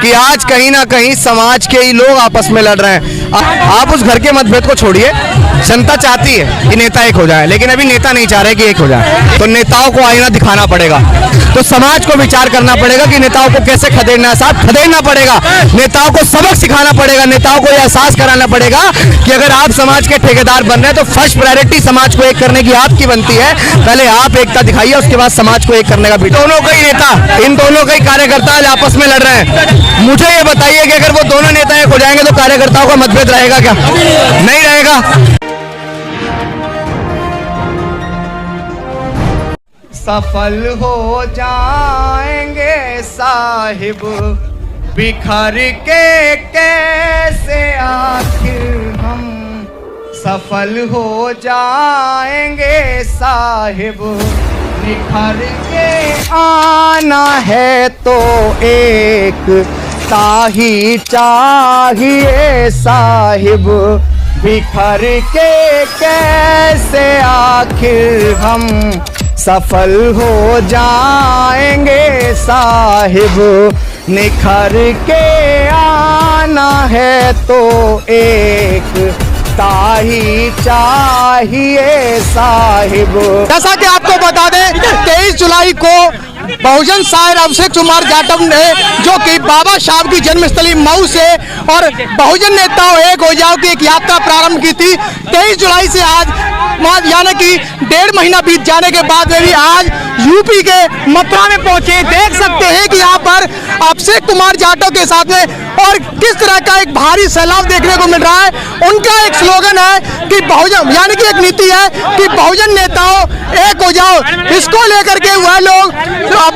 कि आज कहीं ना कहीं समाज के ही लोग आपस में लड़ रहे हैं। आप उस घर के मतभेद को छोड़िए, जनता चाहती है कि नेता एक हो जाए, लेकिन अभी नेता नहीं चाह रहे कि एक हो जाए। तो नेताओं को आईना दिखाना पड़ेगा, तो समाज को विचार करना पड़ेगा कि नेताओं को कैसे खदेड़ना है। साहब, खदेड़ना पड़ेगा, नेताओं को सबक सिखाना पड़ेगा, नेताओं को एहसास कराना पड़ेगा कि अगर आप समाज के ठेकेदार बन रहे हैं तो फर्स्ट प्रायोरिटी समाज को एक करने की आपकी बनती है। पहले आप एकता दिखाइए, उसके बाद समाज को एक करने का भी। दोनों का ही नेता, इन दोनों का ही कार्यकर्ता आज आपस में लड़ रहे हैं। मुझे ये बताइए कि अगर वो दोनों नेता एक हो जाएंगे तो कार्यकर्ताओं का मतभेद रहेगा क्या? नहीं रहेगा। सफल हो जाएंगे साहिब बिखर के कैसे आखिर हम, सफल हो जाएंगे साहिब निखर के आना है तो एक ताही चाहिए साहिब, बिखर के कैसे आखिर हम सफल हो जाएंगे साहिब, निखर के आना है तो एक ताही चाहिए साहिब। जैसा कि आपको बता दें, 23 जुलाई को बहुजन शायर अभिषेक कुमार जाटव ने, जो कि बाबा साहब की जन्मस्थली मऊ से और बहुजन नेताओं एक हो जाओ की एक यात्रा प्रारंभ की थी। 23 जुलाई से आज यानी कि 1.5 महीना बीत जाने के बाद में भी आज यूपी के मथुरा में पहुंचे। देख सकते हैं कि यहाँ पर अभिषेक कुमार जाटव के साथ में और किस तरह का एक भारी सैलाब देखने को मिल रहा है। उनका एक स्लोगन है कि बहुजन, यानी कि एक नीति है कि बहुजन नेताओं एक हो जाओ। इसको लेकर के वह लोग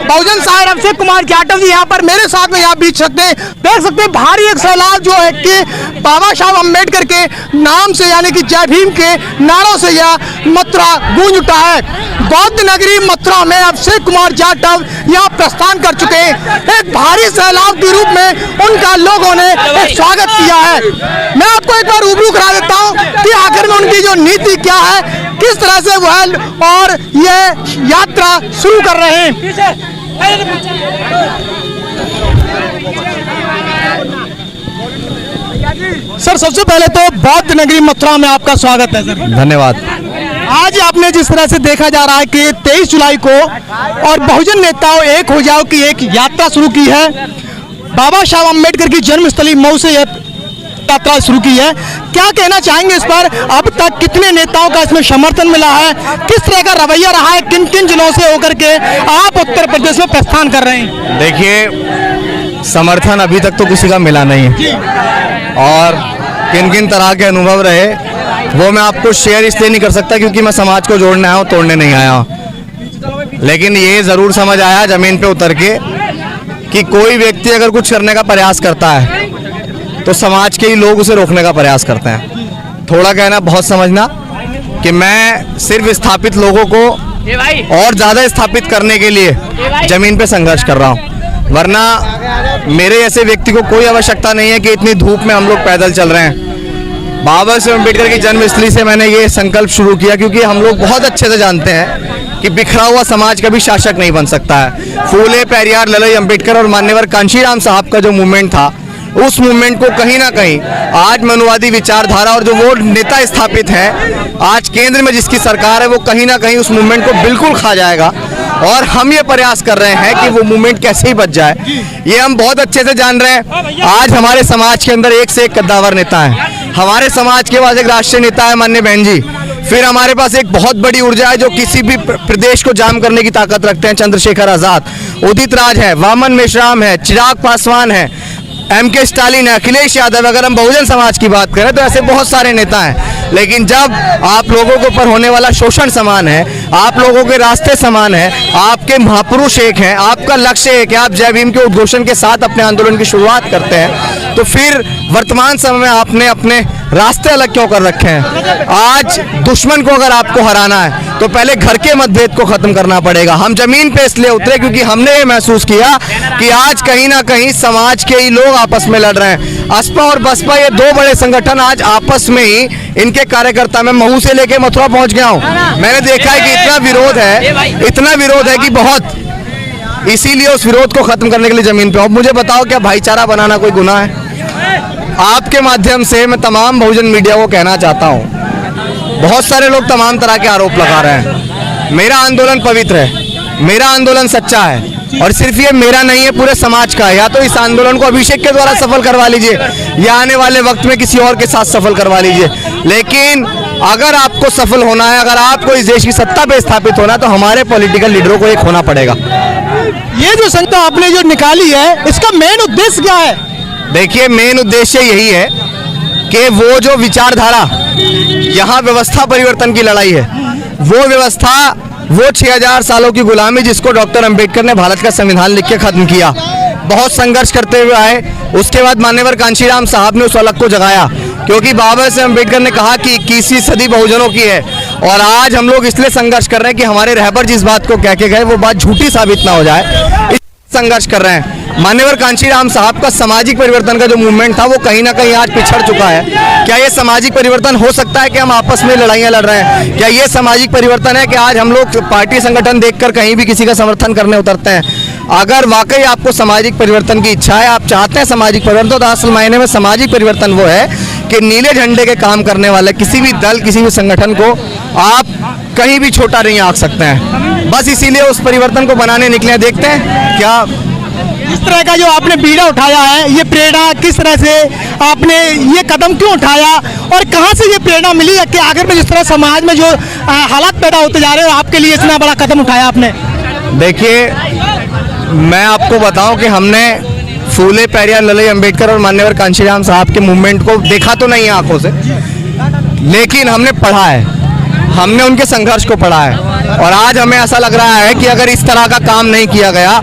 बहुजन शायर अभिषेक कुमार जाटव जी यहाँ पर मेरे साथ में यहाँ बीच सकते हैं। देख सकते हैं भारी एक सैलाब जो है कि बाबा साहब अम्बेडकर के नाम से यानी कि जय भीम के नारों से यह मथुरा गूंज उठा है। बौद्ध नगरी मथुरा में अभिषेक कुमार जाटव यहाँ प्रस्थान कर चुके हैं। एक भारी सैलाब के रूप में उनका लोगों ने एक स्वागत किया है। मैं आपको एक बार रूबरू करा देता हूँ कि आखिर में उनकी जो नीति क्या है, किस तरह से वह और ये यात्रा शुरू कर रहे हैं। सर, सबसे पहले तो बौद्ध नगरी मथुरा में आपका स्वागत है सर। धन्यवाद। आज आपने जिस तरह से देखा जा रहा है कि 23 जुलाई को और बहुजन नेताओं एक हो जाओ की एक यात्रा शुरू की है। बाबा साहब अम्बेडकर की जन्मस्थली मऊ से यह यात्रा शुरू की है। क्या कहना चाहेंगे इस पर? अब तक कितने नेताओं का इसमें समर्थन मिला है, किस तरह का रवैया रहा है, किन किन जिलों से होकर के आप उत्तर प्रदेश में प्रस्थान कर रहे हैं? देखिए, समर्थन अभी तक तो किसी का मिला नहीं है और किन किन तरह के अनुभव रहे वो मैं आपको शेयर इसलिए नहीं कर सकता क्योंकि मैं समाज को जोड़ने आया हूँ, तोड़ने नहीं आया हूँ। लेकिन ये जरूर समझ आया जमीन पे उतर के कि कोई व्यक्ति अगर कुछ करने का प्रयास करता है तो समाज के ही लोग उसे रोकने का प्रयास करते हैं। थोड़ा कहना बहुत समझना कि मैं सिर्फ स्थापित लोगों को और ज्यादा स्थापित करने के लिए जमीन पे संघर्ष कर रहा हूँ, वरना मेरे ऐसे व्यक्ति को कोई आवश्यकता नहीं है कि इतनी धूप में हम लोग पैदल चल रहे हैं। बाबा साहब अम्बेडकर की जन्मस्थली से मैंने ये संकल्प शुरू किया क्योंकि हम लोग बहुत अच्छे से जानते हैं कि बिखरा हुआ समाज कभी शासक नहीं बन सकता है। फूले, पेरियार, ललई, अम्बेडकर और मान्यवर कांशीराम साहब का जो मूवमेंट था, उस मूवमेंट को कहीं ना कहीं आज मनुवादी विचारधारा और जो वो नेता स्थापित है आज केंद्र में जिसकी सरकार है, वो कहीं ना कहीं उस मूवमेंट को बिल्कुल खा जाएगा। और हम ये प्रयास कर रहे हैं कि वो मूवमेंट कैसे ही बच जाए, ये हम बहुत अच्छे से जान रहे हैं। आज हमारे समाज के अंदर एक से एक कद्दावर नेता है। हमारे समाज के पास एक राष्ट्रीय नेता है माननीय बहन जी, फिर हमारे पास एक बहुत बड़ी ऊर्जा है जो किसी भी प्रदेश को जाम करने की ताकत रखते हैं, चंद्रशेखर आजाद, उदित राज है, वामन मेश्राम है, चिराग पासवान है, MK स्टालिन है, अखिलेश यादव। अगर हम बहुजन समाज की बात करें तो ऐसे बहुत सारे नेता हैं। लेकिन जब आप लोगों के ऊपर होने वाला शोषण समान है, आप लोगों के रास्ते समान है, आपके महापुरुष एक हैं, आपका लक्ष्य एक है, आप जय भीम के उद्घोषण के साथ अपने आंदोलन की शुरुआत करते हैं, तो फिर वर्तमान समय में आपने अपने रास्ते अलग क्यों कर रखे हैं? आज दुश्मन को अगर आपको हराना है तो पहले घर के मतभेद को खत्म करना पड़ेगा। हम जमीन पे इसलिए उतरे क्योंकि हमने ये महसूस किया कि आज कहीं ना कहीं समाज के ही लोग आपस में लड़ रहे हैं। असपा और बसपा ये दो बड़े संगठन आज आपस में ही, इनके कार्यकर्ता, मैं महू से लेके मथुरा पहुंच गया हूं, मैंने देखा है कि इतना विरोध है कि बहुत इसीलिए उस विरोध को खत्म करने के लिए जमीन पे हूं। अब मुझे बताओ, क्या भाईचारा बनाना कोई गुनाह है? आपके माध्यम से मैं तमाम बहुजन मीडिया को कहना चाहता हूं, बहुत सारे लोग तमाम तरह के आरोप लगा रहे हैं। मेरा आंदोलन पवित्र है, मेरा आंदोलन सच्चा है, और सिर्फ ये मेरा नहीं है, पूरे समाज का है। या तो इस आंदोलन को अभिषेक के द्वारा सफल करवा लीजिए, या आने वाले वक्त में किसी और के साथ सफल करवा लीजिए, लेकिन अगर आपको सफल होना है, अगर आपको इस देश की सत्ता पे स्थापित होना है, तो हमारे पॉलिटिकल लीडरों को एक होना पड़ेगा। ये जो संस्था आपने जो निकाली है, इसका मेन उद्देश्य क्या है? देखिए, मेन उद्देश्य यही है कि वो जो विचारधारा, यहाँ व्यवस्था परिवर्तन की लड़ाई है, वो व्यवस्था, वो 6000 सालों की गुलामी जिसको डॉक्टर अंबेडकर ने भारत का संविधान लिख के खत्म किया, बहुत संघर्ष करते हुए आए। उसके बाद मान्यवर कांशीराम साहब ने उस अलग को जगाया, क्योंकि बाबा साहेब अंबेडकर ने कहा कि 21वीं सदी बहुजनों की है। और आज हम लोग इसलिए संघर्ष कर रहे हैं कि हमारे रहबर जिस बात को कह के गए वो बात झूठी साबित ना हो जाए, संघर्ष कर रहे हैं। मान्यवर कांशीराम साहब का सामाजिक परिवर्तन का जो मूवमेंट था वो कहीं ना कहीं आज पिछड़ चुका है। क्या ये सामाजिक परिवर्तन हो सकता है कि हम आपस में लड़ाइयां लड़ रहे हैं? क्या ये सामाजिक परिवर्तन है कि आज हम लोग पार्टी संगठन देखकर कहीं भी किसी का समर्थन करने उतरते हैं? अगर वाकई आपको सामाजिक परिवर्तन की इच्छा है, आप चाहते हैं सामाजिक परिवर्तन, तो असल मायने में सामाजिक परिवर्तन वो है कि नीले झंडे के काम करने वाले किसी भी दल, किसी भी संगठन को आप कहीं भी छोटा नहीं आंक सकते हैं। बस इसीलिए उस परिवर्तन को बनाने निकले। देखते हैं क्या इस तरह का जो आपने बीड़ा उठाया है, ये प्रेरणा किस तरह से आपने ये कदम क्यों उठाया, और कहां से ये प्रेरणा मिली कि आखिर में जिस तरह समाज में जो हालात पैदा होते जा रहे हैं, आपके लिए इतना बड़ा कदम उठाया आपने? देखिए, मैं आपको बताऊं कि हमने फूले पेरियार ललई अंबेडकर और मान्यवर कांशीराम साहब के मूवमेंट को देखा तो नहीं है आंखों से, लेकिन हमने पढ़ा है, हमने उनके संघर्ष को पढ़ा है। और आज हमें ऐसा लग रहा है कि अगर इस तरह का काम नहीं किया गया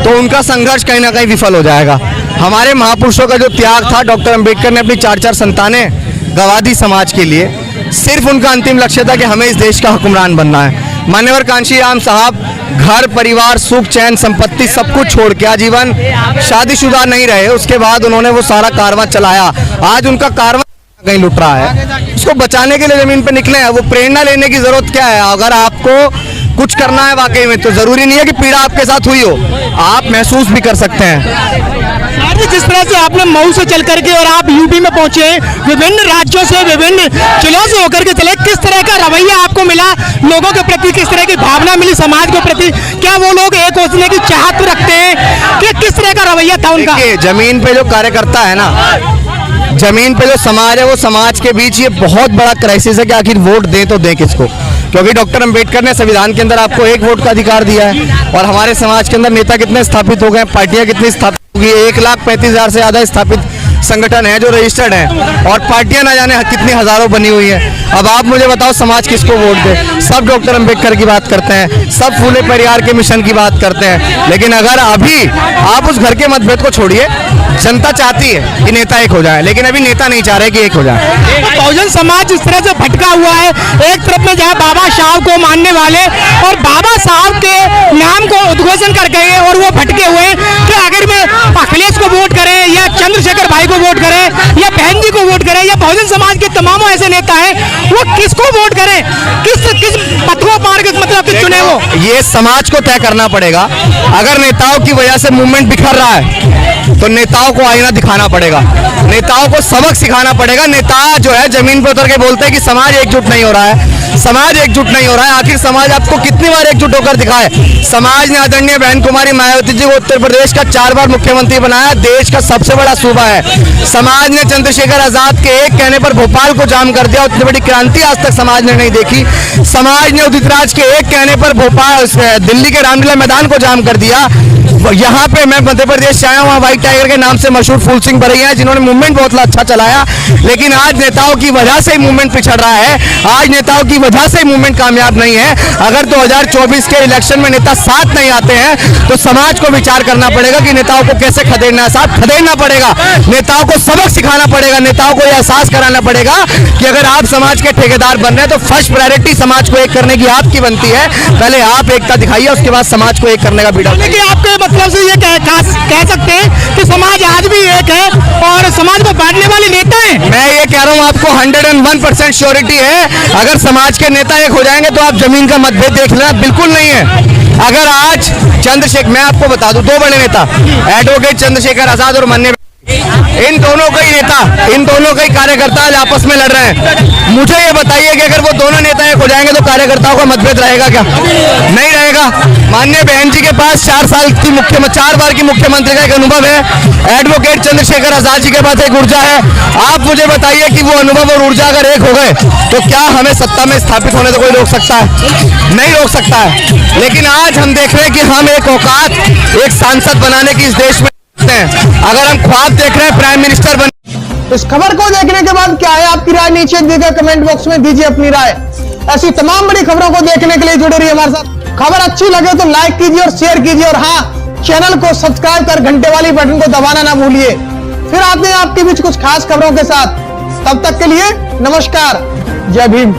तो उनका संघर्ष कहीं ना कहीं विफल हो जाएगा। हमारे महापुरुषों का जो त्याग था, डॉक्टर अंबेडकर ने अपनी 4-4 संतानें गंवा दी समाज के लिए, सिर्फ उनका अंतिम लक्ष्य था कि हमें इस देश का हुक्मरान बनना है। मान्यवर कांशीराम साहब घर परिवार, सुख चैन संपत्ति सब कुछ छोड़ के आजीवन शादीशुदा नहीं रहे। उसके बाद उन्होंने वो सारा कारवां चलाया। आज उनका कारवां कहीं लुट रहा है, उसको बचाने के लिए जमीन पे निकले हैं। वो प्रेरणा लेने की जरूरत क्या है? अगर आपको कुछ करना है वाकई में, तो जरूरी नहीं है कि पीड़ा आपके साथ हुई हो, आप महसूस भी कर सकते हैं। जिस तरह से आपने मऊ से चल करके और आप यूपी में पहुंचे, विभिन्न राज्यों से, विभिन्न जिलों से होकर के चले, किस तरह का रवैया आपको मिला लोगों के प्रति, किस तरह की भावना मिली समाज के प्रति? क्या वो लोग एक होने की चाहत रखते हैं कि किस तरह का रवैया था उनका? जमीन पे जो कार्यकर्ता है ना, जमीन पे जो समाज है, वो समाज के बीच ये बहुत बड़ा क्राइसिस है कि आखिर वोट दें तो दें किसको, क्योंकि डॉक्टर अंबेडकर ने संविधान के अंदर आपको एक वोट का अधिकार दिया है। और हमारे समाज के अंदर नेता कितने स्थापित हो गए, पार्टियां कितनी स्थापित हो गई, 1,35,000 से ज्यादा स्थापित संगठन है जो रजिस्टर्ड है, और पार्टियां ना जाने कितनी हजारों बनी हुई है। अब आप मुझे बताओ समाज किसको वोट दे? सब डॉक्टर अंबेडकर की बात करते हैं, सब फूले पेरियार के मिशन की बात करते हैं, लेकिन अगर अभी आप उस घर के मतभेद को छोड़िए, जनता चाहती है कि नेता एक हो जाए, लेकिन अभी नेता नहीं चाह रहे कि एक हो जाए। तो बहुजन समाज इस तरह से भटका हुआ है, एक तरफ में जहाँ बाबा साहब को मानने वाले और बाबा साहब के नाम को उद्घोषण कर गए और वो भटके हुए कि अगर मैं अखिलेश को वोट करें या चंद्रशेखर भाई को वोट करें या बहन जी को वोट करें या बहुजन समाज के तमाम ऐसे नेता हैं, वो किसको वोट करें, किस पथों पार के मतलब कि चुने वो? ये समाज को तय करना पड़ेगा। अगर नेताओं की वजह से मूवमेंट बिखर रहा है तो नेताओं को आईना दिखाना पड़ेगा, नेताओं को सबक सिखाना पड़ेगा। नेता जो है जमीन पर उतर के बोलते हैं कि समाज एकजुट नहीं हो रहा है, समाज एकजुट नहीं हो रहा है। आखिर समाज आपको कितनी बार एकजुट होकर दिखाए? समाज ने आदरणीय बहन कुमारी मायावती जी को उत्तर प्रदेश का 4 बार मुख्यमंत्री बनाया, देश का सबसे बड़ा सूबा है। समाज ने चंद्रशेखर आजाद के एक कहने पर भोपाल को जाम कर दिया, उतनी बड़ी क्रांति आज तक समाज ने नहीं देखी। समाज ने उदित राज के एक कहने पर भोपाल दिल्ली के रामलीला मैदान को जाम कर दिया। यहाँ पे मैं मध्य प्रदेश से आया हूँ, व्हाइट टाइगर के नाम से मशहूर फूल सिंह बरैया है, जिन्होंने मूवमेंट बहुत अच्छा चलाया, लेकिन आज नेताओं की वजह से ही मूवमेंट पिछड़ रहा है। आज नेताओं की वजह से ही मूवमेंट कामयाब नहीं है। अगर 2024 के इलेक्शन में नेता साथ नहीं आते हैं तो समाज को विचार करना पड़ेगा कि नेताओं को कैसे खदेड़ना है। साथ खदेड़ना पड़ेगा, नेताओं को सबक सिखाना पड़ेगा, नेताओं को यह एहसास कराना पड़ेगा कि अगर आप समाज के ठेकेदार बन रहे हैं तो फर्स्ट प्रायोरिटी समाज को एक करने की आपकी बनती है। पहले आप एकता दिखाइए, उसके बाद समाज को एक करने का बीड़ा। आपके मतलब से ये कह सकते हैं कि समाज आज भी एक है और समाज को बांटने वाले नेता हैं? मैं ये कह रहा हूँ, आपको 101% श्योरिटी है, अगर समाज के नेता एक हो जाएंगे तो आप जमीन का मतभेद देख लेना, बिल्कुल नहीं है। अगर आज चंद्रशेखर, मैं आपको बता दूं, दो बड़े नेता एडवोकेट चंद्रशेखर आजाद और माननीय इन दोनों का ही नेता, इन दोनों का ही कार्यकर्ता आज आपस में लड़ रहे हैं। मुझे ये बताइए कि अगर वो दोनों नेता एक हो जाएंगे तो कार्यकर्ताओं का मतभेद रहेगा क्या? नहीं रहेगा। माननीय बहन जी के पास 4 बार की मुख्यमंत्री का एक अनुभव है। एडवोकेट चंद्रशेखर आजाद जी के पास एक ऊर्जा है। आप मुझे बताइए कि वो अनुभव और ऊर्जा अगर एक हो गए तो क्या हमें सत्ता में स्थापित होने से कोई रोक सकता है? नहीं रोक सकता है। लेकिन आज हम देख रहे हैं कि हम एक औकात, एक सांसद बनाने की इस देश में हैं। अगर हम ख्वाब देख रहे हैं प्राइम मिनिस्टर बन। इस खबर को देखने के बाद क्या है आपकी राय? नीचे दिए कमेंट बॉक्स में दीजिए अपनी राय। ऐसी तमाम बड़ी खबरों को देखने के लिए जुड़े रहिए हमारे साथ। खबर अच्छी लगे तो लाइक कीजिए और शेयर कीजिए, और हाँ, चैनल को सब्सक्राइब कर घंटे वाली बटन को दबाना ना भूलिए। फिर आते हैं आपके बीच कुछ खास खबरों के साथ। तब तक के लिए नमस्कार, जय भीम।